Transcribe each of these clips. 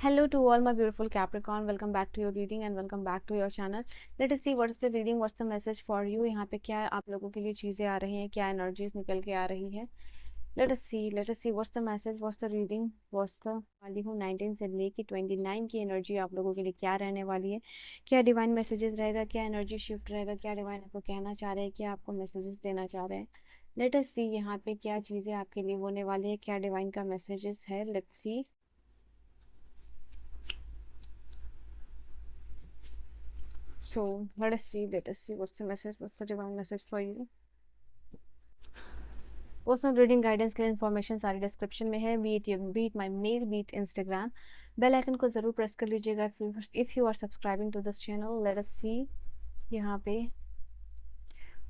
Hello to all my beautiful Capricorn. Welcome back to your reading and welcome back to your channel. Let us see what's the reading, what's the message for you. यहाँ पे क्या आप लोगों के लिए चीज़ें आ रही हैं, क्या एनर्जीज निकल के आ रही है. Let us see what's the message, what's the reading, what's the वाली हूँ 19 से लेके 29 की एनर्जी आप लोगों के लिए क्या रहने वाली है, क्या डिवाइन मैसेजेस रहेगा, क्या एनर्जी शिफ्ट रहेगा, क्या डिवाइन आपको कहना चाह रहे हैं, क्या आपको मैसेजेस देना चाह रहे हैं. लेट अस सी यहाँ पे क्या चीज़ें आपके लिए होने वाली है, क्या डिवाइन का मैसेजेस है. Let's see. So let us see what's the message, what's the divine message for you. Personal reading guidance के लिए इन्फॉर्मेशन सारी डिस्क्रिप्शन में है. बीट माई मेल, बीट इंस्टाग्राम. बेल आइकन को ज़रूर प्रेस कर लीजिएगा if you are subscribing to this channel. Let us see यहाँ पे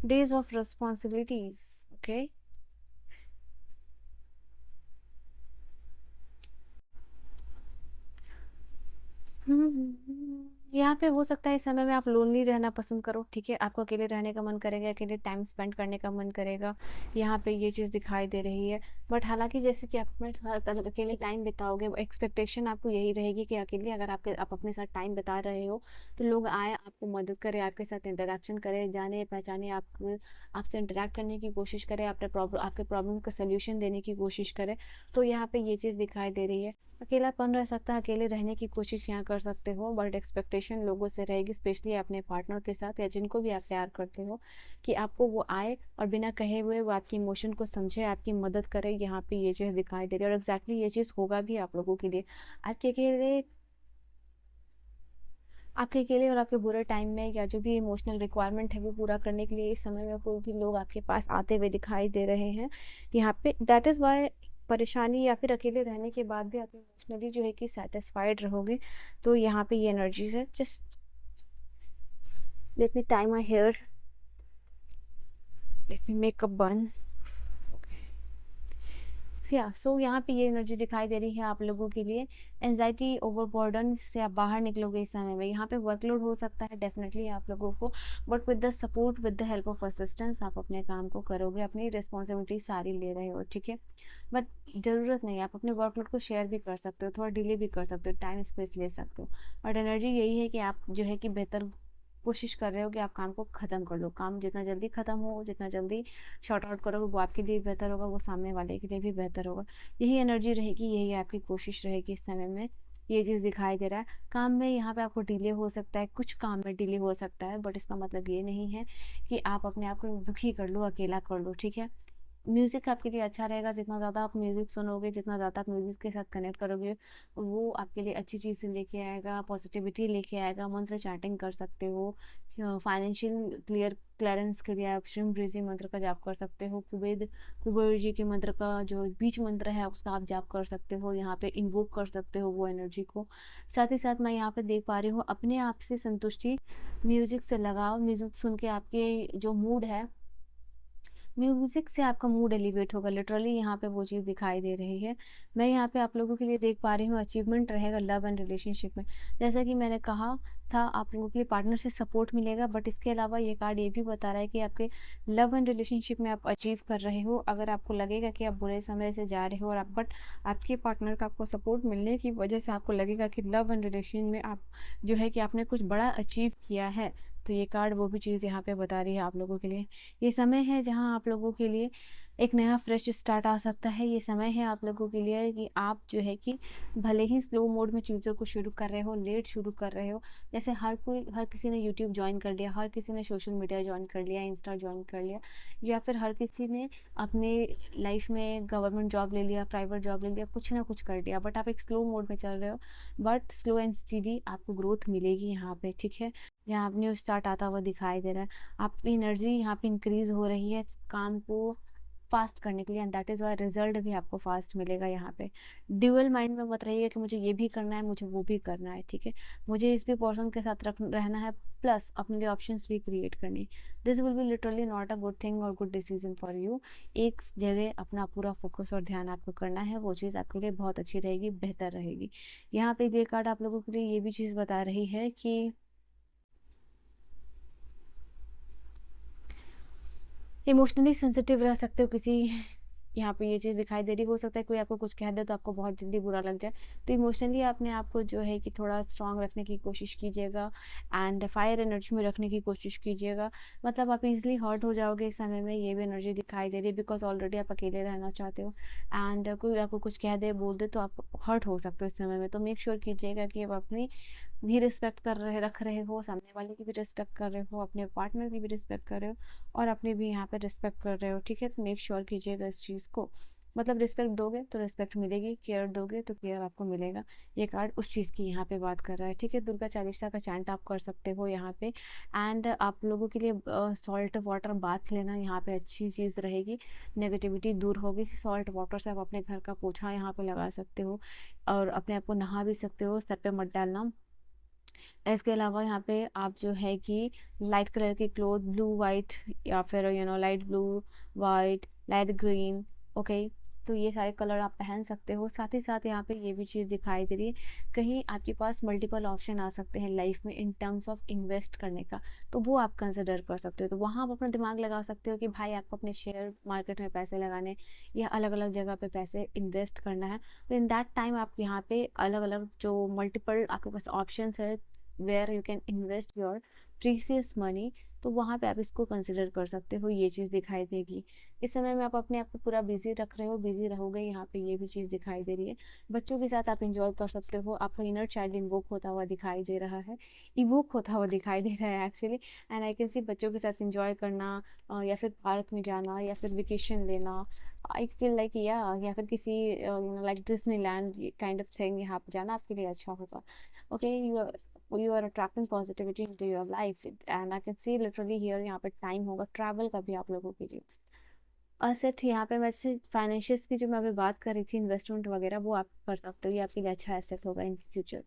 डेज ऑफ रिस्पॉन्सिबिलिटीज. ओके, यहाँ पे हो सकता है इस समय में आप लोनली रहना पसंद करो. ठीक है, आपको अकेले रहने का मन करेगा, अकेले टाइम स्पेंड करने का मन करेगा. यहाँ पे ये चीज़ दिखाई दे रही है. बट हालांकि जैसे कि आप अपने साथ अकेले टाइम बिताओगे, एक्सपेक्टेशन आपको यही रहेगी कि अकेले अगर आप अपने साथ टाइम बिता रहे हो तो लोग आए, आपको मदद करें, आपके साथ इंटरेक्शन करें, जाने पहचाने, आपसे इंटरेक्ट करने की कोशिश करें, आपके प्रॉब्लम का सोल्यूशन देने की कोशिश करें. तो यहाँ पे ये चीज़ दिखाई दे रही है. अकेलापन रह सकता है, अकेले रहने की कोशिश यहाँ कर सकते हो, बट एक्सपेक्टेशन लोगों से रहेगी, स्पेशली अपने पार्टनर के साथ या जिनको भी आप प्यार करते हो, कि आपको वो आए और बिना कहे हुए वो आपकी इमोशन को समझे, आपकी मदद करे. यहाँ पे ये चीज़ दिखाई दे रही है और एग्जैक्टली ये चीज़ होगा भी आप लोगों के लिए. आपके अकेले और आपके बुरे टाइम में या जो भी इमोशनल रिक्वायरमेंट है वो पूरा करने के लिए इस समय में कोई भी लोग आपके पास आते हुए दिखाई दे रहे हैं यहाँ पे. दैट इज़ वाई परेशानी या फिर अकेले रहने के बाद भी आप इमोशनली जो है कि सेटिस्फाइड रहोगे. तो यहाँ पे ये एनर्जीज है. Just let me tie my hair, let me make a bun. So यहाँ पे ये एनर्जी दिखाई दे रही है आप लोगों के लिए. एंजाइटी, ओवरबर्डन से आप बाहर निकलोगे इस समय में. यहाँ पे वर्कलोड हो सकता है डेफिनेटली आप लोगों को, but with the support, with the help of assistance आप अपने काम को करोगे, अपनी रिस्पॉन्सिबिलिटी सारी ले रहे हो. ठीक है, बट ज़रूरत नहीं, आप अपने वर्कलोड को शेयर भी कर सकते हो, थोड़ा डिले भी कर सकते हो, टाइम स्पेस ले सकते हो. बट एनर्जी यही है कि आप जो है कि बेहतर कोशिश कर रहे हो कि आप काम को ख़त्म कर लो. काम जितना जल्दी ख़त्म हो, जितना जल्दी शॉर्ट आउट करोगे वो आपके लिए बेहतर होगा, वो सामने वाले के लिए भी बेहतर होगा. यही एनर्जी रहेगी, यही आपकी कोशिश रहेगी इस समय में. ये चीज़ दिखाई दे रहा है. काम में यहाँ पे आपको डिले हो सकता है, कुछ काम में डिले हो सकता है, बट इसका मतलब ये नहीं है कि आप अपने आप को दुखी कर लो, अकेला कर लो. ठीक है, म्यूज़िक आपके लिए अच्छा रहेगा. जितना ज़्यादा आप म्यूज़िक सुनोगे, जितना ज़्यादा आप म्यूज़िक के साथ कनेक्ट करोगे, वो आपके लिए अच्छी चीज़ें लेके आएगा, पॉजिटिविटी लेके आएगा. मंत्र चैटिंग कर सकते हो. फाइनेंशियल क्लियरेंस के लिए आप शिव ब्रीजी मंत्र का जाप कर सकते हो. कुबेर जी के मंत्र का जो बीच मंत्र है उसका आप जाप कर सकते हो. यहाँ पे इन्वोक कर सकते हो वो एनर्जी को. साथ ही साथ मैं यहाँ पे देख पा रही हूँ अपने आप से संतुष्टि, म्यूज़िक से लगाओ. म्यूज़िक सुन के आपके जो मूड है, म्यूज़िक से आपका मूड एलिवेट होगा. लिटरली यहाँ पे वो चीज़ दिखाई दे रही है. मैं यहाँ पे आप लोगों के लिए देख पा रही हूँ अचीवमेंट रहेगा लव एंड रिलेशनशिप में. जैसा कि मैंने कहा था, आप लोगों के लिए पार्टनर से सपोर्ट मिलेगा, बट इसके अलावा ये कार्ड ये भी बता रहा है कि आपके लव एंड रिलेशनशिप में आप अचीव कर रहे हो. अगर आपको लगेगा कि आप बुरे समय से जा रहे हो और आप बट आपके पार्टनर का आपको सपोर्ट मिलने की वजह से आपको लगेगा कि लव एंड रिलेशन में आप जो है कि आपने कुछ बड़ा अचीव किया है, तो ये कार्ड वो भी चीज़ यहाँ पे बता रही है आप लोगों के लिए. ये समय है जहाँ आप लोगों के लिए एक नया फ्रेश स्टार्ट आ सकता है. ये समय है आप लोगों के लिए कि आप जो है कि भले ही स्लो मोड में चीज़ों को शुरू कर रहे हो, लेट शुरू कर रहे हो. जैसे हर किसी ने यूट्यूब ज्वाइन कर लिया, हर किसी ने सोशल मीडिया ज्वाइन कर लिया, इंस्टा ज्वाइन कर लिया, या फिर हर किसी ने अपने लाइफ में गवर्नमेंट जॉब ले लिया, प्राइवेट जॉब ले लिया, कुछ ना कुछ कर लिया. बट आप एक स्लो मोड में चल रहे हो, बट स्लो एंड स्टीडी आपको ग्रोथ मिलेगी यहाँ पे. ठीक है, यहाँ न्यू स्टार्ट आता हुआ दिखाई दे रहा है. आपकी एनर्जी यहाँ पे इंक्रीज हो रही है काम को फास्ट करने के लिए, and that is why result भी आपको फास्ट मिलेगा. यहाँ पे ड्यूअल माइंड में मत रहिएगा कि मुझे ये भी करना है, मुझे वो भी करना है. ठीक है, मुझे इस भी पर्सन के साथ रहना है, प्लस अपने लिए ऑप्शंस भी क्रिएट करनी. This will be literally not a good thing और गुड डिसीजन फॉर यू. एक जगह अपना पूरा फोकस और ध्यान आपको करना है, वो चीज़ आपके लिए बहुत अच्छी रहेगी, बेहतर रहेगी. यहाँ पे ये कार्ड आप लोगों के लिए ये भी चीज़ बता रही है कि इमोशनली सेंसिटिव रह सकते हो किसी यहाँ पे ये चीज़ दिखाई दे रही। हो सकता है कोई आपको कुछ कह दे तो आपको बहुत जल्दी बुरा लग जाए, तो इमोशनली अपने आप को जो है कि थोड़ा स्ट्रांग रखने की कोशिश कीजिएगा एंड फायर एनर्जी में रखने की कोशिश कीजिएगा। मतलब आप इजीली हर्ट हो जाओगे इस समय में, ये भी एनर्जी दिखाई दे रही है, बिकॉज ऑलरेडी आप अकेले रहना चाहते हो एंड कोई आपको कुछ कह दे बोल दे तो आप हर्ट हो सकते हो इस समय में। तो मेक श्योर कीजिएगा कि आप अपनी भी रिस्पेक्ट कर रहे रख रहे हो, सामने वाले की भी रिस्पेक्ट कर रहे हो, अपने पार्टनर की भी रिस्पेक्ट कर रहे हो और अपने भी यहाँ पे रिस्पेक्ट कर रहे हो, ठीक है। तो मेक श्योर कीजिएगा इस चीज़ को। मतलब रिस्पेक्ट दोगे तो रिस्पेक्ट मिलेगी, केयर दोगे तो केयर आपको मिलेगा। ये कार्ड उस चीज़ की यहाँ पे बात कर रहा है, ठीक है। दुर्गा चालीसा का चैंट आप कर सकते हो यहाँ पे एंड आप लोगों के लिए सॉल्ट वाटर बाथ लेना यहाँ पे अच्छी चीज़ रहेगी, नेगेटिविटी दूर होगी। सॉल्ट वाटर से आप अपने घर का पोछा यहाँ पे लगा सकते हो और अपने आप को नहा भी सकते हो, सर पे मत डालना। इसके अलावा यहाँ पे आप जो है कि लाइट कलर के क्लोथ, ब्लू वाइट या फिर light blue, white, light green, okay, तो ये सारे कलर आप पहन सकते हो। साथ ही साथ यहाँ पे ये भी चीज़ दिखाई दे रही है, कहीं आपके पास मल्टीपल ऑप्शन आ सकते हैं लाइफ में इन टर्म्स ऑफ इन्वेस्ट करने का, तो वो आप कंसिडर कर सकते हो। तो वहाँ आप अपना दिमाग लगा सकते हो कि भाई आपको अपने शेयर मार्केट में पैसे लगाने या अलग अलग जगह पे पैसे इन्वेस्ट करना है। तो इन दैट टाइम आप यहाँ पे अलग अलग जो मल्टीपल आपके पास ऑप्शन है where you can invest your precious money, तो वहाँ पे आप इसको कंसिडर कर सकते हो। ये चीज़ दिखाई देगी। इस समय में आप अपने आप को पूरा बिजी रख रहे हो, बिजी रहोगे, यहाँ पे ये भी चीज़ दिखाई दे रही है। बच्चों के साथ आप इंजॉय कर सकते हो, आपका इनर चाइल्ड इन्वोक होता हुआ दिखाई दे रहा है, इवोक होता हुआ दिखाई दे रहा है actually. And I can see बच्चों के साथ इंजॉय करना या फिर पार्क में जाना या फिर वेकेशन लेना, आई फील लाइक या फिर किसी like Disneyland kind of thing, यहाँ पे जाना आपके लिए अच्छा होगा। Okay, you are attracting positivity into your life and I can see literally here यहाँ पे टाइम होगा ट्रैवल का भी आप लोगों के लिए। असेट यहाँ पे वैसे फाइनेंशियल्स की जो मैं अभी बात कर रही थी, इन्वेस्टमेंट वगैरह, वो आप कर सकते हो, ये आपके लिए अच्छा एसेट होगा इन फ्यूचर।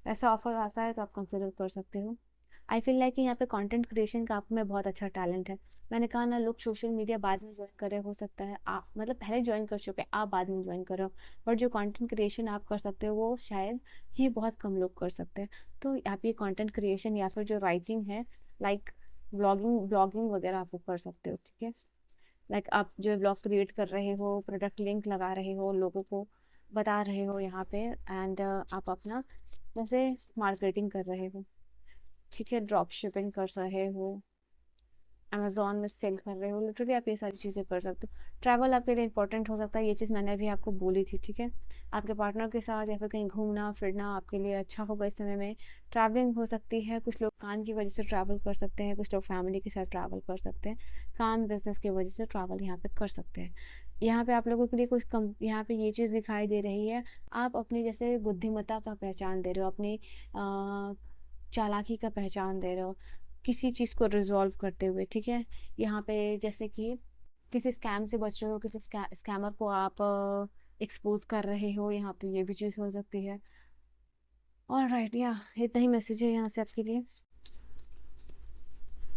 ऐसा ऑफर आता है तो आप कंसिडर कर सकते हो। आई फील लाइक कि यहाँ पे कंटेंट क्रिएशन का आप में बहुत अच्छा टैलेंट है। मैंने कहा ना, लोग सोशल मीडिया बाद में ज्वाइन कर रहे हो सकता है, आप मतलब पहले ज्वाइन कर चुके, आप बाद में ज्वाइन कर रहे हो, बट जो कंटेंट क्रिएशन आप कर सकते हो वो शायद ही बहुत कम लोग कर सकते हैं। तो आप ये कंटेंट क्रिएशन या फिर जो राइटिंग है, लाइक ब्लॉगिंग ब्लॉगिंग वगैरह आप कर सकते हो, ठीक है। लाइक आप जो है ब्लॉग क्रिएट कर रहे हो, प्रोडक्ट लिंक लगा रहे हो, लोगों को बता रहे हो यहाँ पे एंड आप अपना जैसे मार्केटिंग कर रहे हो, ठीक है, ड्रॉप शिपिंग कर रहे हो, अमेजोन में सेल कर रहे हो, लिटरली आप ये सारी चीज़ें कर सकते हो। ट्रैवल आपके लिए इंपॉर्टेंट हो सकता है, ये चीज़ मैंने अभी आपको बोली थी, ठीक है। आपके पार्टनर के साथ या फिर कहीं घूमना फिरना आपके लिए अच्छा होगा इस समय में। ट्रैवलिंग हो सकती है, कुछ लोग काम की वजह से ट्रैवल कर सकते हैं, कुछ लोग फैमिली के साथ ट्रैवल कर सकते हैं, काम बिजनेस की वजह से ट्रैवल यहाँ पे कर सकते हैं। यहाँ पे आप लोगों के लिए कुछ कम यहाँ पे ये चीज़ दिखाई दे रही है, आप अपनी जैसे बुद्धिमत्ता का पहचान दे रहे हो, अपनी चालाकी का पहचान दे रहे हो किसी चीज़ को रिजॉल्व करते हुए, ठीक है। यहाँ पे जैसे कि किसी स्कैम से बच रहे हो, किसी स्कैमर को आप एक्सपोज कर रहे हो, यहाँ पे ये भी चीज़ हो सकती है। और राइट, या इतना ही मैसेज है यहाँ से आपके लिए।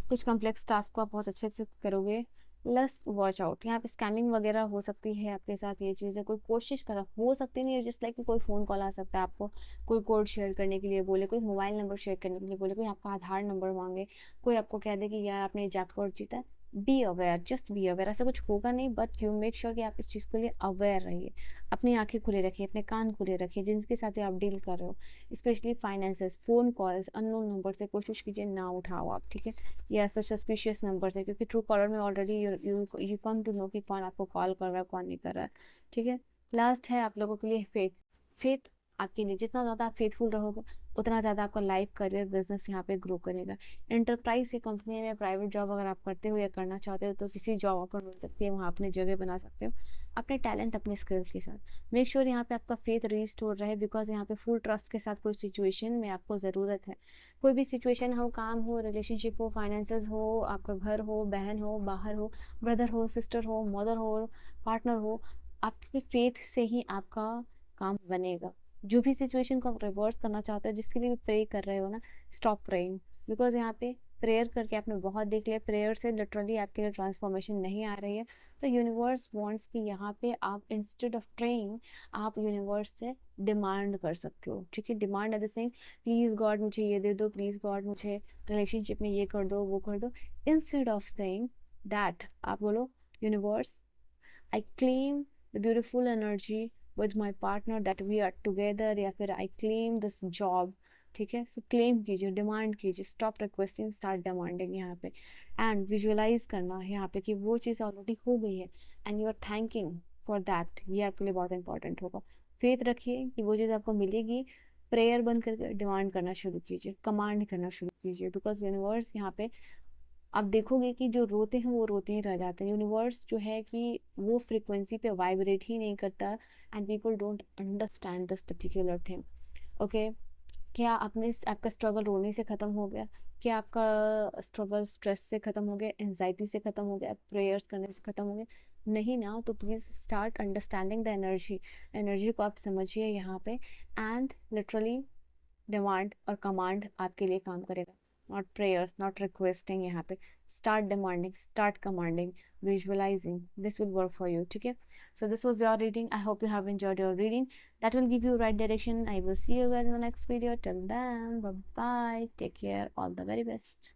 कुछ कॉम्प्लेक्स टास्क को आप बहुत अच्छे से करोगे, प्लस वॉच आउट, यहाँ पे स्कैमिंग वगैरह हो सकती है आपके साथ। ये चीज़ें कोई कोशिश कर हो सकती नहीं है, जस्ट लाइक कोई फ़ोन कॉल आ सकता है आपको, कोई कोड शेयर करने के लिए बोले, कोई मोबाइल नंबर शेयर करने के लिए बोले, कोई आपका आधार नंबर मांगे, कोई आपको कह दे कि यार आपने जैकपॉट जीता है। Be aware, just be aware, ऐसा कुछ होगा नहीं, बट यू मेक श्योर कि आप इस चीज़ के लिए अवेयर रहिए, अपनी आंखें खुले रखिए, अपने कान खुले रखिए, जिनके साथ आप डील कर रहे हो, specially finances, phone calls unknown number से कोशिश कीजिए ना उठाओ आप, ठीक है, या फिर सस्पिशियस नंबर से, क्योंकि ट्रू कॉलर में already you come to know कि कौन आपको कॉल कर रहा है, कौन नहीं कर रहा है, ठीक है। लास्ट है आप लोगों के लिए फेथ। फेथ आपके लिए जितना ज़्यादा आप फेथफुल रहोगे, उतना ज़्यादा आपका लाइफ करियर बिजनेस यहाँ पे ग्रो करेगा। एंटरप्राइज या कंपनी में प्राइवेट जॉब अगर आप करते हो या करना चाहते हो तो किसी जॉब ऑफर मिल सकती है, वहाँ अपनी जगह बना सकते हो अपने टैलेंट अपने स्किल्स के साथ। मेक श्योर यहाँ पे आपका फेथ रीस्टोर रहे, बिकॉज यहाँ पे फुल ट्रस्ट के साथ कोई सिचुएशन में आपको ज़रूरत है, कोई भी सिचुएशन हो, काम हो, रिलेशनशिप हो, फाइनेंसेस हो, आपका घर हो, बहन हो, बाहर हो, ब्रदर हो, सिस्टर हो, मदर हो, पार्टनर हो, आपके फेथ से ही आपका काम बनेगा। जो भी सिचुएशन को आप रिवर्स करना चाहते हो, जिसके लिए प्रे कर रहे हो ना, स्टॉप प्रेइंग, बिकॉज यहाँ पे प्रेयर करके आपने बहुत देख लिया, प्रेयर से लिटरली आपके लिए ट्रांसफॉर्मेशन नहीं आ रही है। तो यूनिवर्स वांट्स कि यहाँ पे आप इंस्टेड ऑफ प्रेइंग, आप यूनिवर्स से डिमांड कर सकते हो, ठीक है। Demand at the same, please God मुझे ये दे दो, प्लीज़ गॉड मुझे रिलेशनशिप में ये कर दो, वो कर दो। इंस्टेड ऑफ सेइंग दैट आप बोलो universe I claim the beautiful energy with my partner that we are together, या फिर आई क्लेम दिस जॉब। ठीक है, सो क्लेम कीजिए, डिमांड कीजिए, स्टॉप रिक्वेस्टिंग, स्टार्ट डिमांडिंग यहाँ पे। एंड विजुअलाइज करना है यहाँ पे कि वो चीज़ ऑलरेडी हो गई है and you are thanking for that. ये आपके लिए बहुत इंपॉर्टेंट होगा। फेथ रखिए कि वो चीज़ आपको मिलेगी। प्रेयर बंद करके डिमांड करना शुरू कीजिए, कमांड करना शुरू कीजिए, बिकॉज यूनिवर्स यहाँ पे आप देखोगे कि जो रोते हैं वो रोते ही रह जाते हैं। यूनिवर्स जो है कि वो फ्रिक्वेंसी पे वाइब्रेट ही नहीं करता, and people don't understand this particular thing. Okay, क्या आपका स्ट्रगल रोने से ख़त्म हो गया? क्या आपका स्ट्रगल स्ट्रेस से ख़त्म हो गया, एंजाइटी से ख़त्म हो गया, प्रेयर्स करने से ख़त्म हो गया? नहीं ना, तो please start understanding the energy. Energy को आप समझिए यहाँ पे, एंड लिटरली डिमांड और कमांड आपके लिए काम करेगा। नॉट प्रेयर्स, नॉट रिक्वेस्टिंग, यहाँ पे start demanding, start commanding, visualising, this will work for you. ठीक है, so this was your reading. I hope you have enjoyed your reading. That will give you right direction. I will see you guys in the next video. Till then, bye bye, take care, all the very best.